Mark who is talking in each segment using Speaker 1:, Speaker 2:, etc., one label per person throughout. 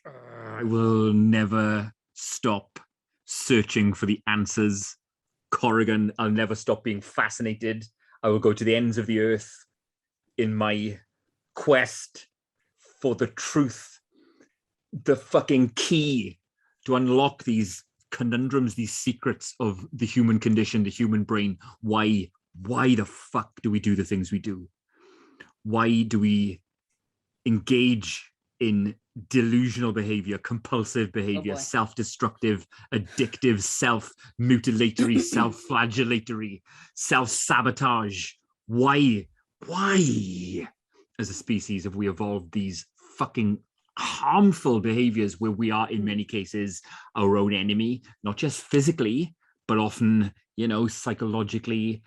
Speaker 1: I will never stop searching for the answers. Corrigan, I'll never stop being fascinated. I will go to the ends of the earth in my quest for the truth, the fucking key to unlock these conundrums, these secrets of the human condition, the human brain. Why the fuck do we do the things we do? Why do we engage in delusional behavior, compulsive behavior, self-destructive, addictive, self-mutilatory, self-flagellatory, self-sabotage? Why, as a species, have we evolved these fucking harmful behaviors where we are, in many cases, our own enemy, not just physically, but often, psychologically,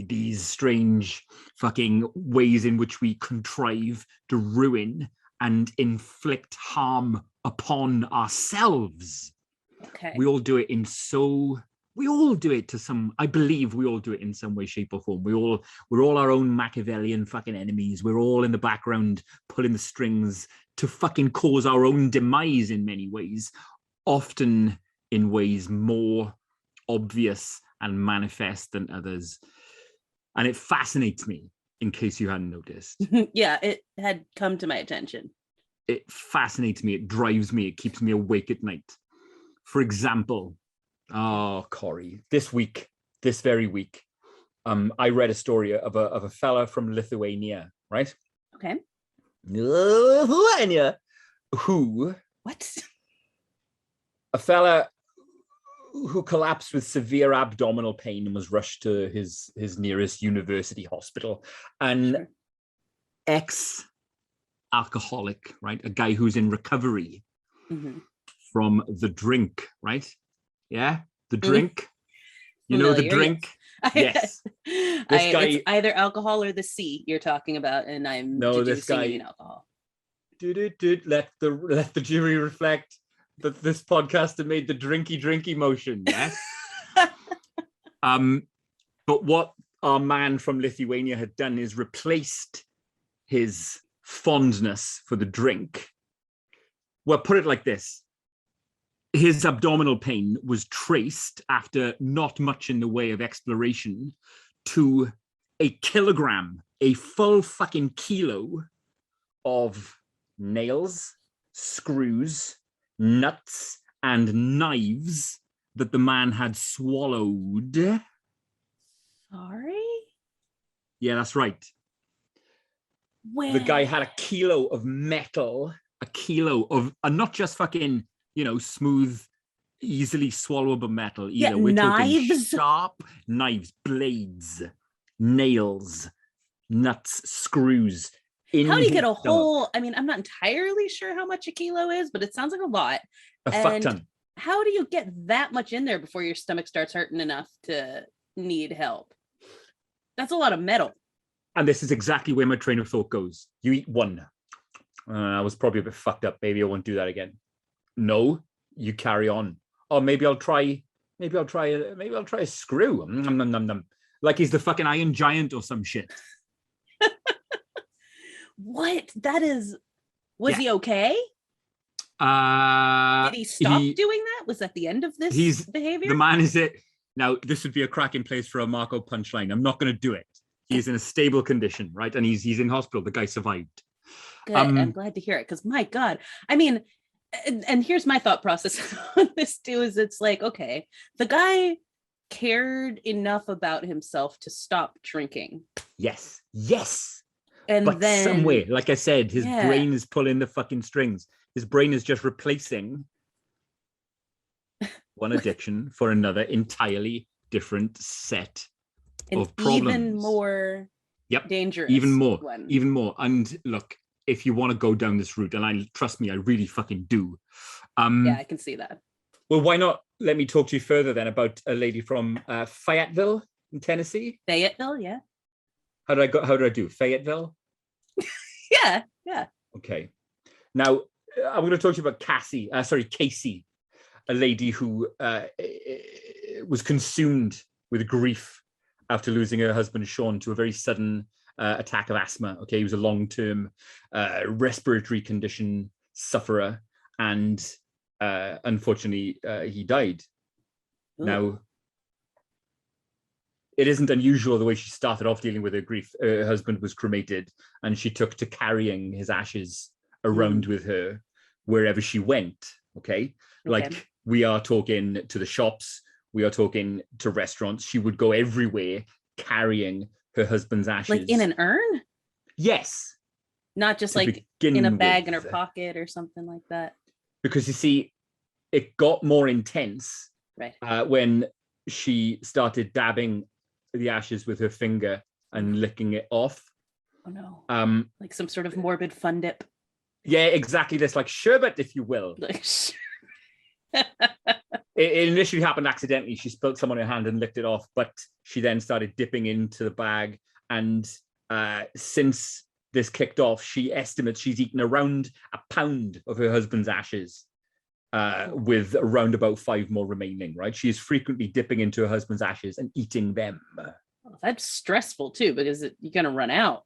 Speaker 1: these strange fucking ways in which we contrive to ruin and inflict harm upon ourselves.
Speaker 2: Okay.
Speaker 1: We all do it to some, I believe we all do it in some way, shape or form. We're all our own Machiavellian fucking enemies. We're all in the background pulling the strings to fucking cause our own demise in many ways, often in ways more obvious and manifest than others. And it fascinates me, in case you hadn't noticed.
Speaker 2: Yeah, it had come to my attention.
Speaker 1: It fascinates me. It drives me. It keeps me awake at night. For example, CoRri, this very week, I read a story of a fella from Lithuania, right?
Speaker 2: Okay.
Speaker 1: Lithuania, a fella who collapsed with severe abdominal pain and was rushed to his nearest university hospital. And ex-alcoholic, right? A guy who's in recovery from the drink, right? Yeah, the drink. You know the drink? Yes.
Speaker 2: This guy, it's either alcohol or the C you're talking about, and I'm deducing alcohol.
Speaker 1: Let the jury reflect that this podcast had made the drinky motion, yes? But what our man from Lithuania had done is replaced his fondness for the drink. Well, put it like this. His abdominal pain was traced, after not much in the way of exploration, to a full fucking kilo of nails, screws, nuts, and knives that the man had swallowed.
Speaker 2: Sorry?
Speaker 1: Yeah, that's right.
Speaker 2: When?
Speaker 1: The guy had a kilo of metal, not just fucking, smooth, easily swallowable metal either.
Speaker 2: Yeah,
Speaker 1: we're
Speaker 2: knives?
Speaker 1: talking sharp knives, blades, nails, nuts, screws.
Speaker 2: How do you get a whole, I'm not entirely sure how much a kilo is, but it sounds like a lot.
Speaker 1: Fuck ton.
Speaker 2: How do you get that much in there before your stomach starts hurting enough to need help? That's a lot of metal.
Speaker 1: And this is exactly where my train of thought goes. You eat one. I was probably a bit fucked up. Maybe I won't do that again. No, you carry on. Or maybe I'll try a screw. Nom, nom, nom, nom. Like he's the fucking Iron Giant or some shit.
Speaker 2: What? Was he okay? Did he stop doing that? Was that the end of this behavior?
Speaker 1: The man is it. Now, this would be a cracking place for a Marco punchline. I'm not going to do it. He's in a stable condition, right? And he's in hospital. The guy survived.
Speaker 2: Good. I'm glad to hear it, because my God, and here's my thought process on this too, is it's like, okay, the guy cared enough about himself to stop drinking.
Speaker 1: Yes.
Speaker 2: And
Speaker 1: but
Speaker 2: then
Speaker 1: somewhere, like I said, his brain is pulling the fucking strings. His brain is just replacing one addiction for another entirely different set of problems.
Speaker 2: Even more dangerous.
Speaker 1: Even more. And look, if you want to go down this route, and trust me, I really fucking do.
Speaker 2: I can see that.
Speaker 1: Well, why not let me talk to you further then about a lady from Fayetteville in Tennessee?
Speaker 2: Fayetteville, yeah.
Speaker 1: How do I do? Fayetteville?
Speaker 2: Yeah.
Speaker 1: Okay. Now, I'm going to talk to you about Casey, a lady who was consumed with grief after losing her husband, Sean, to a very sudden attack of asthma. Okay, it was a long-term respiratory condition, sufferer, and unfortunately, he died.
Speaker 2: Ooh.
Speaker 1: Now, it isn't unusual the way she started off dealing with her grief. Her husband was cremated, and she took to carrying his ashes around with her wherever she went. Okay. Like, we are talking to the shops, we are talking to restaurants. She would go everywhere carrying her husband's ashes.
Speaker 2: Like in an urn?
Speaker 1: Yes.
Speaker 2: Not just like in a bag in her pocket or something like that.
Speaker 1: Because you see, it got more intense when she started dabbing the ashes with her finger and licking it off.
Speaker 2: Oh no. Like some sort of morbid fun dip.
Speaker 1: Yeah, exactly this, like sherbet, if you will. It initially happened accidentally. She spilled some on her hand and licked it off, but she then started dipping into the bag. And since this kicked off, she estimates she's eaten around a pound of her husband's ashes, with around about 5 more remaining, right? She is frequently dipping into her husband's ashes and eating them.
Speaker 2: Well, that's stressful too, because you're going to run out.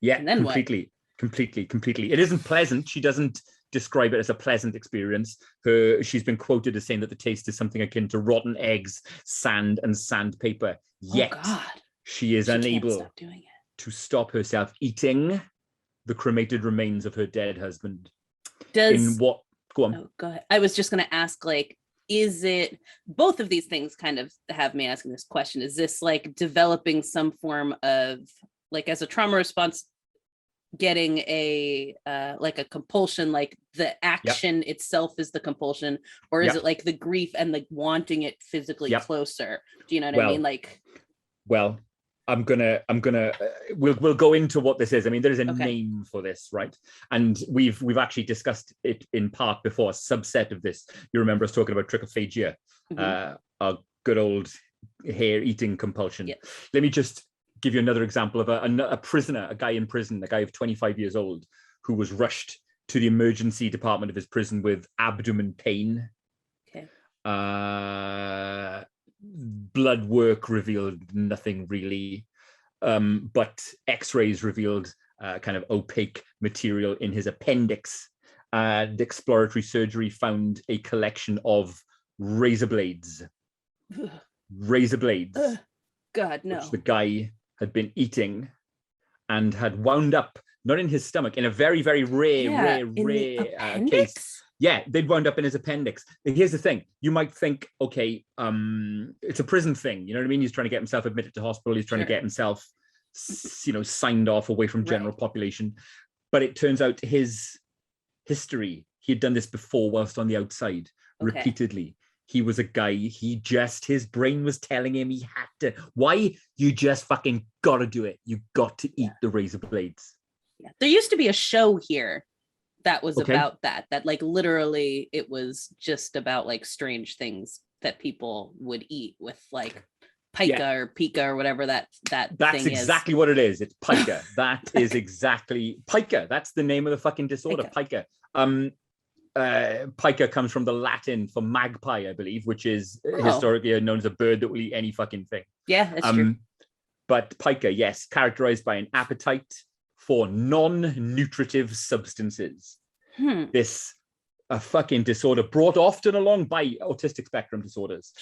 Speaker 1: Yeah,
Speaker 2: and then
Speaker 1: completely. It isn't pleasant. She doesn't describe it as a pleasant experience. She's been quoted as saying that the taste is something akin to rotten eggs, sand, and sandpaper. Yet she is unable to stop herself eating the cremated remains of her dead husband. Go on.
Speaker 2: Oh, go ahead. I was just going to ask, like, is it, both of these things kind of have me asking this question. Is this like developing some form of, like, as a trauma response, getting a like a compulsion, like the action itself is the compulsion, or is it like the grief and like wanting it physically closer? Do you know what I mean? Like,
Speaker 1: well, we'll go into what this is. I mean, there is a name for this, right? And we've actually discussed it in part before, a subset of this. You remember us talking about trichophagia, a good old hair eating compulsion. Let me just give you another example of a prisoner, a guy in prison, a guy of 25 years old, who was rushed to the emergency department of his prison with abdomen pain. Blood work revealed nothing really, but x-rays revealed kind of opaque material in his appendix, and exploratory surgery found a collection of razor blades.
Speaker 2: God, no.
Speaker 1: Which the guy had been eating and had wound up, not in his stomach, in a very, very rare case. Yeah, they'd wound up in his appendix. But here's the thing. You might think, okay, it's a prison thing. You know what I mean? He's trying to get himself admitted to hospital. He's trying to get himself, signed off away from general population. But it turns out his history, he had done this before whilst on the outside, repeatedly. He was a guy, his brain was telling him he had to. Why? You just fucking gotta do it. You got to eat the razor blades.
Speaker 2: Yeah. There used to be a show here that was about that like literally it was just about like strange things that people would eat with like Pica or Pica or whatever that's thing
Speaker 1: exactly what it is. It's Pica. That is exactly Pica. That's the name of the fucking disorder. Pica. Pica comes from the Latin for magpie, I believe, which is historically known as a bird that will eat any fucking thing.
Speaker 2: Yeah, that's true.
Speaker 1: But Pica, yes, characterized by an appetite for non-nutritive substances. This a fucking disorder brought often along by autistic spectrum disorders.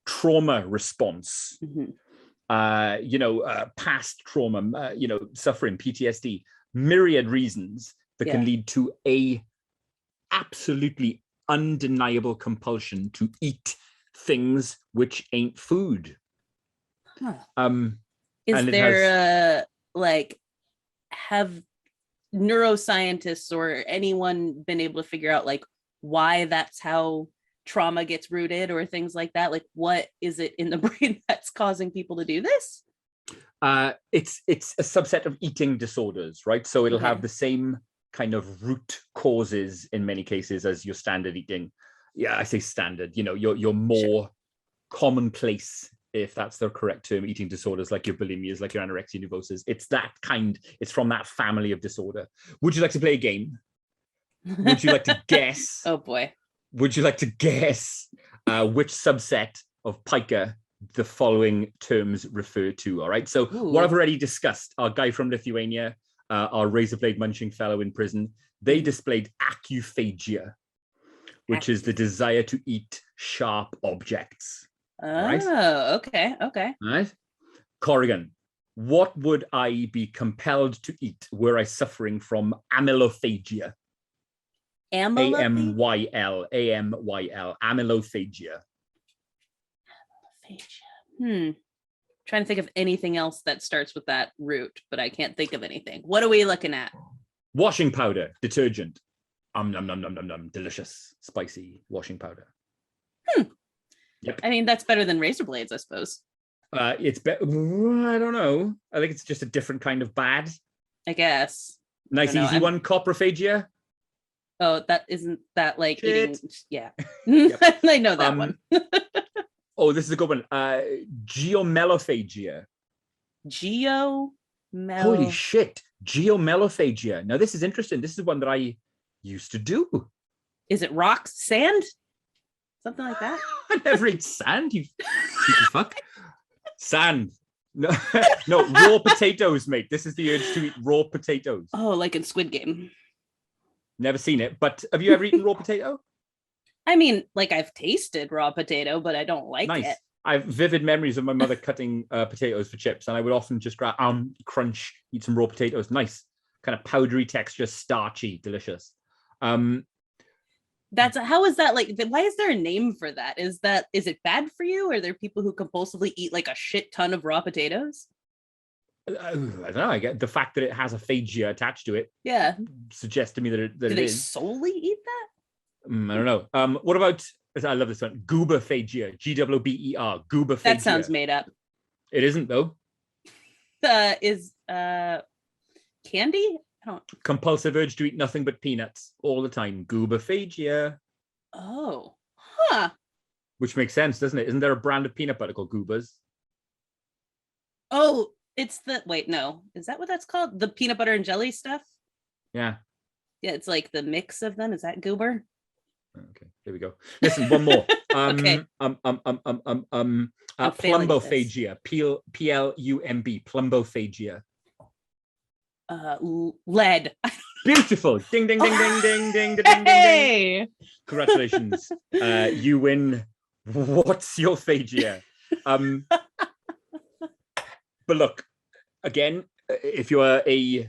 Speaker 1: Trauma response. Past trauma, suffering, PTSD, myriad reasons that can lead to a absolutely undeniable compulsion to eat things which ain't food.
Speaker 2: Is there have neuroscientists or anyone been able to figure out like why that's how trauma gets rooted or things like that? Like, what is it in the brain that's causing people to do this?
Speaker 1: It's a subset of eating disorders, right? So it'll have the same kind of root causes in many cases as your standard eating. Yeah, I say standard, your more commonplace, if that's the correct term, eating disorders like your bulimias, like your anorexia nervosa. It's from that family of disorder. Would you like to play a game? Would you like to guess?
Speaker 2: Oh boy.
Speaker 1: Would you like to guess which subset of Pica the following terms refer to? All right. So what I've already discussed, our guy from Lithuania, our razor blade munching fellow in prison, They displayed acuphagia, which is the desire to eat sharp objects.
Speaker 2: Oh,
Speaker 1: right?
Speaker 2: okay.
Speaker 1: All right. Corrigan, what would I be compelled to eat were I suffering from amylophagia?
Speaker 2: Amylophagia.
Speaker 1: Amylophagia.
Speaker 2: Trying to think of anything else that starts with that root, but I can't think of anything. What are we looking at?
Speaker 1: Washing powder, detergent. Nom, nom, nom, nom, nom. Delicious, spicy washing powder. Yep.
Speaker 2: I mean, that's better than razor blades, I suppose.
Speaker 1: It's I don't know. I think it's just a different kind of bad.
Speaker 2: I guess.
Speaker 1: Nice, easy one. Coprophagia.
Speaker 2: Oh, that isn't that like
Speaker 1: Shit.
Speaker 2: eating? Yeah, I know that one.
Speaker 1: Oh, this is a good one. Geomelophagia. Holy shit. Geomelophagia. Now, this is interesting. This is one that I used to do.
Speaker 2: Is it rocks, sand? Something like that?
Speaker 1: I never ate sand, you fuck. Sand. No, no, raw potatoes, mate. This is the urge to eat raw potatoes.
Speaker 2: Oh, like in Squid Game.
Speaker 1: Never seen it, but have you ever eaten raw potato?
Speaker 2: I mean, like I've tasted raw potato, but I don't like it.
Speaker 1: I have vivid memories of my mother cutting potatoes for chips, and I would often just grab crunch, eat some raw potatoes. Nice, kind of powdery texture, starchy, delicious.
Speaker 2: That's how is that like? Why is there a name for that? Is it bad for you? Are there people who compulsively eat like a shit ton of raw potatoes?
Speaker 1: I don't know. I get the fact that it has a phagia attached to it.
Speaker 2: Yeah,
Speaker 1: suggests to me that it
Speaker 2: do they
Speaker 1: is.
Speaker 2: solely eat that?
Speaker 1: I don't know. What about? I love this one. Gooberphagia. GWBER. Gooberphagia.
Speaker 2: That sounds made up.
Speaker 1: It isn't though.
Speaker 2: Is candy? I don't.
Speaker 1: Compulsive urge to eat nothing but peanuts all the time. Gooberphagia.
Speaker 2: Oh, huh.
Speaker 1: Which makes sense, doesn't it? Isn't there a brand of peanut butter called Goobers?
Speaker 2: Oh, it's the wait. No, is that what that's called? The peanut butter and jelly stuff.
Speaker 1: Yeah.
Speaker 2: Yeah, it's like the mix of them. Is that goober?
Speaker 1: Okay, there we go. Listen, one more.
Speaker 2: Okay.
Speaker 1: Plumbophagia. Plumb. Plumbophagia.
Speaker 2: Lead.
Speaker 1: Beautiful. Ding, ding, ding, ding, ding, ding, ding, ding, ding. Congratulations. You win. What's your phagia? But look, again, if you are a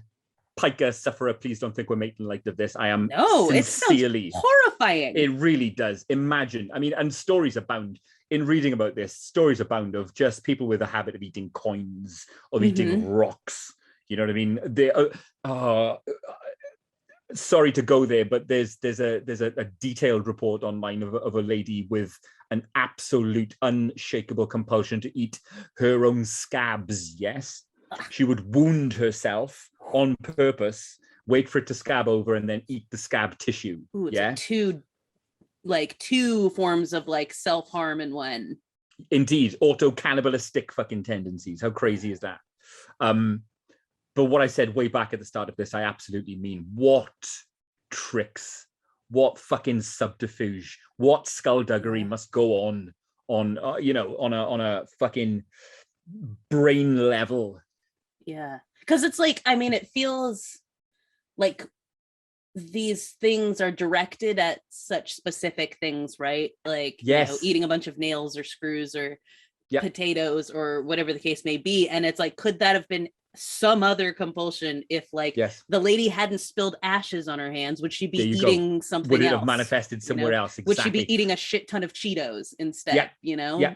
Speaker 1: Pica sufferer, please don't think we're making light of this. I am sincerely.
Speaker 2: It sounds horrifying.
Speaker 1: It really does. Imagine. I mean, and stories abound. In reading about this, stories abound of just people with a habit of eating coins, of eating rocks. You know what I mean? They sorry to go there, but there's a detailed report online of a lady with an absolute unshakable compulsion to eat her own scabs. Yes, she would wound herself on purpose, wait for it to scab over, and then eat the scab tissue.
Speaker 2: Ooh, it's two forms of like self-harm in one.
Speaker 1: Indeed, auto-cannibalistic fucking tendencies. How crazy is that? But what I said way back at the start of this, I absolutely mean. What tricks, what fucking subterfuge, what skullduggery must go on a fucking brain level.
Speaker 2: Yeah, because it's like, I mean, it feels like these things are directed at such specific things, right? Like,
Speaker 1: yes,
Speaker 2: eating a bunch of nails or screws or potatoes or whatever the case may be. And it's like, could that have been some other compulsion if the lady hadn't spilled ashes on her hands? Would she be eating something else?
Speaker 1: Would it have manifested somewhere else? Exactly.
Speaker 2: Would she be eating a shit ton of Cheetos instead?
Speaker 1: Yeah.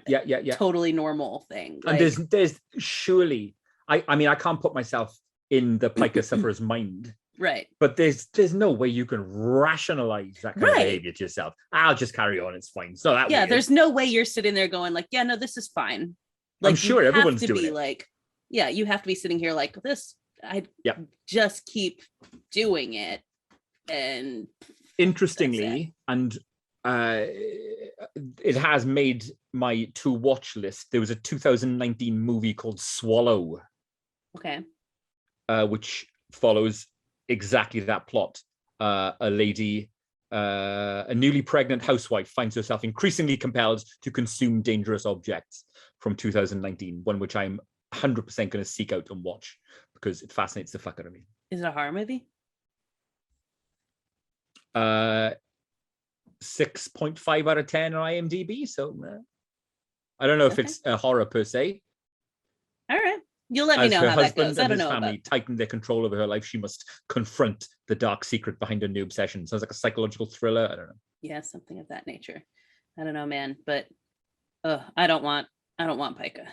Speaker 2: Totally normal thing.
Speaker 1: And there's surely, I mean, I can't put myself in the Pica sufferer's mind.
Speaker 2: Right.
Speaker 1: But there's no way you can rationalize that kind of behavior to yourself. I'll just carry on. It's fine. So that weird.
Speaker 2: There's no way you're sitting there going like, yeah, no, this is fine. Like,
Speaker 1: I'm sure everyone's doing it.
Speaker 2: Like, yeah, you have to be sitting here like this. I just keep doing it. And
Speaker 1: interestingly, and it has made my to watch list. There was a 2019 movie called Swallow.
Speaker 2: Okay.
Speaker 1: Which follows exactly that plot. A lady, a newly pregnant housewife, finds herself increasingly compelled to consume dangerous objects, from 2019, one which I'm 100% going to seek out and watch because it fascinates the fuck out of me.
Speaker 2: Is it a horror movie?
Speaker 1: 6.5 out of 10 on IMDb. So I don't know if it's a horror per se.
Speaker 2: All right. You'll let me
Speaker 1: As
Speaker 2: know
Speaker 1: her
Speaker 2: how that
Speaker 1: husband
Speaker 2: goes. I
Speaker 1: and
Speaker 2: don't
Speaker 1: his
Speaker 2: know
Speaker 1: family
Speaker 2: about.
Speaker 1: tighten their control over her life, she must confront the dark secret behind her new obsession. Sounds like a psychological thriller. I don't know.
Speaker 2: Yeah, something of that nature. I don't know, man, but I don't want Pica.